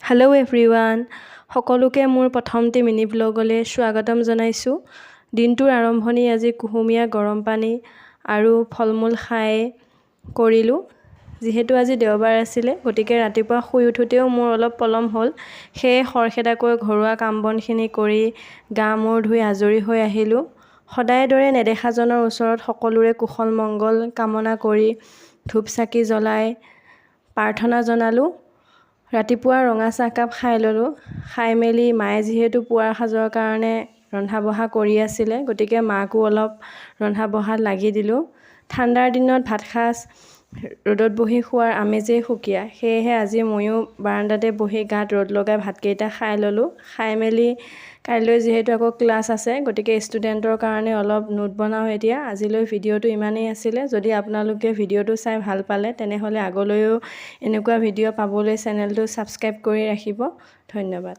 Hello' everyone, সকলোকে মোৰ প্ৰথমটি mini ব্লগলৈ স্বাগতম জনাইছোঁ। দিনটোৰ আৰম্ভণি আজি কুহুমীয়া গৰম পানী আৰু ফল মূল খাই কৰিলোঁ। যিহেতু আজি দেওবাৰ আছিলে, গতিকে ৰাতিপুৱা শুই উঠোঁতেও মোৰ অলপ পলম হ'ল। সেয়ে খৰখেদাকৈ ঘৰুৱা কাম বনখিনি কৰি গা মূৰ ধুই আজৰি হৈ আহিলোঁ। সদায় দৰে নেদেখাজনৰ ওচৰত সকলোৰে কুশল মংগল কামনা কৰি ধূপ চাকি জ্বলাই প্ৰাৰ্থনা জনালোঁ। ৰাতিপুৱা ৰঙা চাহকাপ খাই ল'লোঁ। খাই মেলি মায়ে যিহেতু পুৱাৰ সাজৰ কাৰণে ৰন্ধা বঢ়া কৰি আছিলে, গতিকে মাকো অলপ ৰন্ধা বঢ়াত লাগি দিলোঁ। ঠাণ্ডাৰ দিনত ভাতসাজ ৰ'দত বহি খোৱাৰ আমেজেই সুকীয়া। সেয়েহে আজি ময়ো বাৰাণ্ডাতে বহি গাত ৰ'দ লগাই ভাতকেইটা খাই ল'লোঁ। খাই মেলি কাইলৈ যিহেতু আকৌ ক্লাছ আছে, গতিকে ষ্টুডেণ্টৰ কাৰণে অলপ নোট বনাওঁ এতিয়া। আজিলৈ ভিডিঅ'টো ইমানেই আছিলে। যদি আপোনালোকে ভিডিঅ'টো চাই ভাল পালে, তেনেহ'লে আগলৈও এনেকুৱা ভিডিঅ' পাবলৈ চেনেলটো ছাবস্ক্ৰাইব কৰি ৰাখিব। ধন্যবাদ।